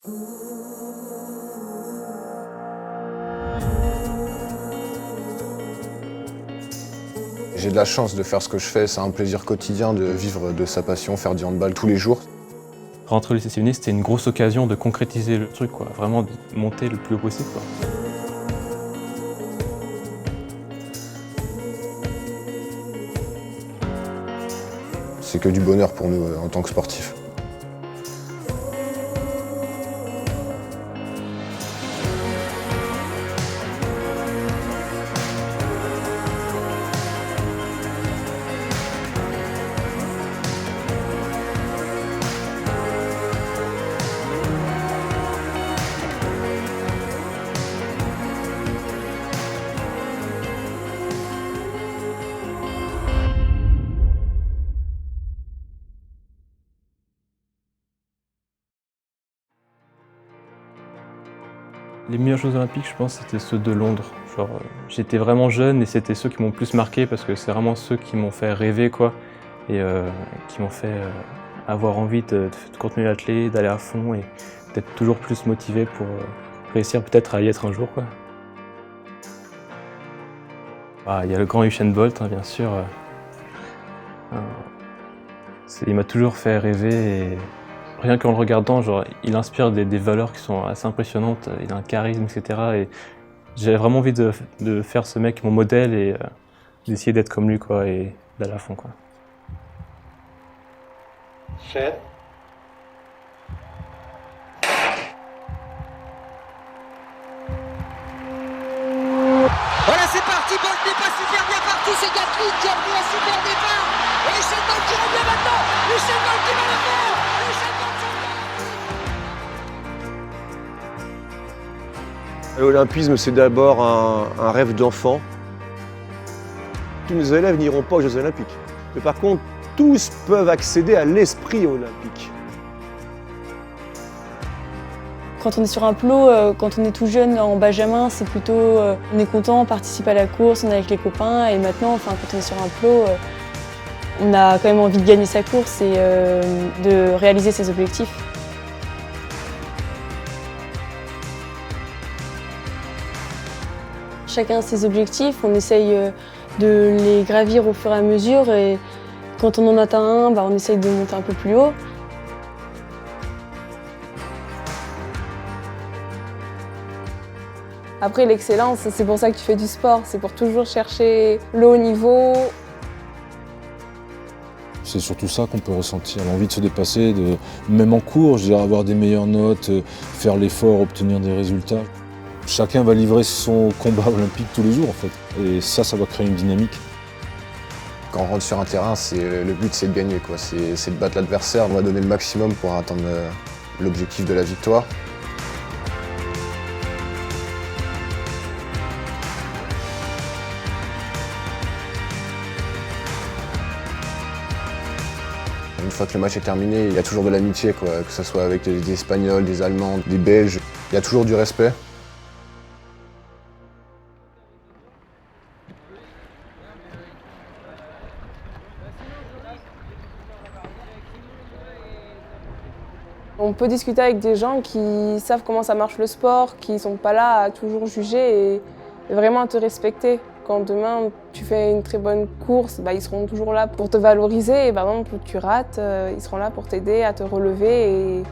J'ai de la chance de faire ce que je fais, c'est un plaisir quotidien de vivre de sa passion, faire du handball tous les jours. Rentrer au lycée Sévigné, c'était une grosse occasion de concrétiser le truc, quoi. Vraiment de monter le plus haut possible, quoi. C'est que du bonheur pour nous en tant que sportifs. Les meilleurs Jeux Olympiques, je pense, c'était ceux de Londres. Genre, j'étais vraiment jeune et c'était ceux qui m'ont le plus marqué parce que c'est vraiment ceux qui m'ont fait rêver, quoi, et qui m'ont fait avoir envie de continuer l'athlé, d'aller à fond et d'être toujours plus motivé pour réussir peut-être à y être un jour, quoi. Ah, il y a le grand Usain Bolt, hein, bien sûr. Il m'a toujours fait rêver et rien qu'en le regardant, genre, il inspire des valeurs qui sont assez impressionnantes, il a un charisme, etc. Et j'avais vraiment envie de faire ce mec mon modèle et d'essayer d'être comme lui, quoi, et d'aller à fond, quoi. Set. Voilà, c'est parti, Bolt n'est pas super bien parti, c'est Gatling qui a pris un super départ. Et Usain Bolt qui revient maintenant. Usain Bolt qui va le faire. Usain Bolt L'olympisme, c'est d'abord un rêve d'enfant. Tous nos élèves n'iront pas aux Jeux Olympiques. Mais par contre, tous peuvent accéder à l'esprit olympique. Quand on est sur un plot, quand on est tout jeune en benjamin, c'est plutôt on est content, on participe à la course, on est avec les copains. Et maintenant, quand on est sur un plot, on a quand même envie de gagner sa course et de réaliser ses objectifs. Chacun a ses objectifs, on essaye de les gravir au fur et à mesure. Et quand on en atteint un, on essaye de monter un peu plus haut. Après, l'excellence, c'est pour ça que tu fais du sport, c'est pour toujours chercher le haut niveau. C'est surtout ça qu'on peut ressentir, l'envie de se dépasser, même en cours, je dirais avoir des meilleures notes, faire l'effort, obtenir des résultats. Chacun va livrer son combat olympique tous les jours, en fait. Et ça va créer une dynamique. Quand on rentre sur un terrain, le but c'est de gagner, quoi. C'est de battre l'adversaire, on va donner le maximum pour atteindre l'objectif de la victoire. Une fois que le match est terminé, il y a toujours de l'amitié, quoi, que ce soit avec des Espagnols, des Allemands, des Belges. Il y a toujours du respect. On peut discuter avec des gens qui savent comment ça marche le sport, qui ne sont pas là à toujours juger et vraiment à te respecter. Quand demain tu fais une très bonne course, ils seront toujours là pour te valoriser et par exemple tu rates, ils seront là pour t'aider à te relever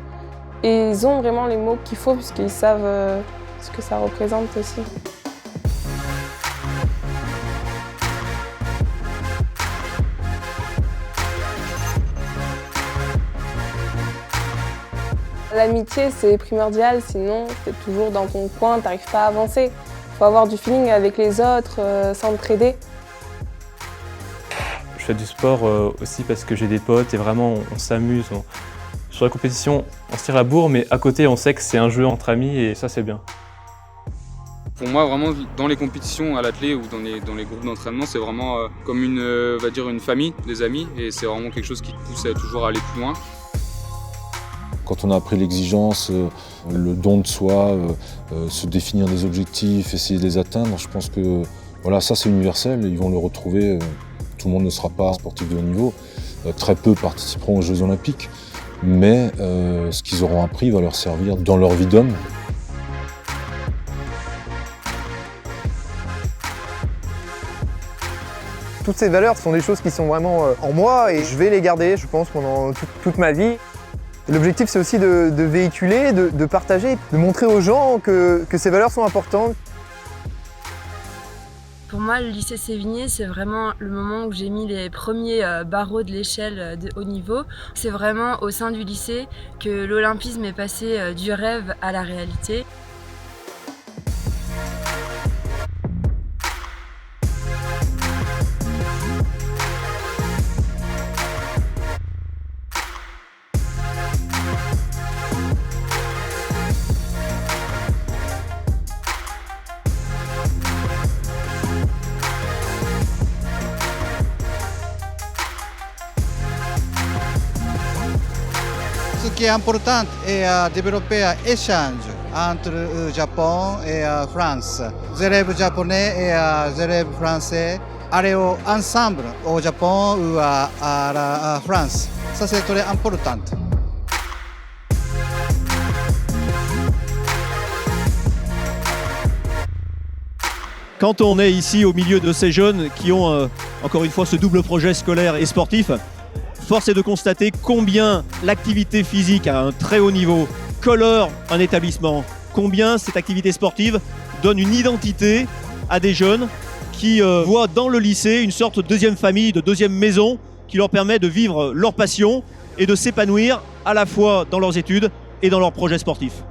et ils ont vraiment les mots qu'il faut puisqu'ils savent ce que ça représente aussi. L'amitié, c'est primordial, sinon tu es toujours dans ton coin, tu n'arrives pas à avancer. Il faut avoir du feeling avec les autres, s'entraider. Je fais du sport aussi parce que j'ai des potes et vraiment on s'amuse. Sur la compétition, on se tire la bourre, mais à côté, on sait que c'est un jeu entre amis et ça, c'est bien. Pour moi, vraiment, dans les compétitions à l'athlé ou dans les groupes d'entraînement, c'est vraiment comme on va dire une famille, des amis, et c'est vraiment quelque chose qui te pousse à toujours aller plus loin. Quand on a appris l'exigence, le don de soi, se définir des objectifs, essayer de les atteindre, je pense que voilà, ça c'est universel, ils vont le retrouver. Tout le monde ne sera pas sportif de haut niveau, très peu participeront aux Jeux Olympiques. mais ce qu'ils auront appris va leur servir dans leur vie d'homme. Toutes ces valeurs sont des choses qui sont vraiment en moi et je vais les garder, je pense, pendant toute ma vie. L'objectif, c'est aussi de véhiculer, de partager, de montrer aux gens que ces valeurs sont importantes. Pour moi, le lycée Sévigné, c'est vraiment le moment où j'ai mis les premiers barreaux de l'échelle de haut niveau. C'est vraiment au sein du lycée que l'olympisme est passé du rêve à la réalité. Ce qui est important est de développer un échange entre le Japon et la France. Les élèves japonais et les élèves français aller ensemble au Japon ou à la France. Ça, c'est très important. Quand on est ici au milieu de ces jeunes qui ont encore une fois ce double projet scolaire et sportif, force est de constater combien l'activité physique à un très haut niveau colore un établissement, combien cette activité sportive donne une identité à des jeunes qui voient dans le lycée une sorte de deuxième famille, de deuxième maison qui leur permet de vivre leur passion et de s'épanouir à la fois dans leurs études et dans leurs projets sportifs.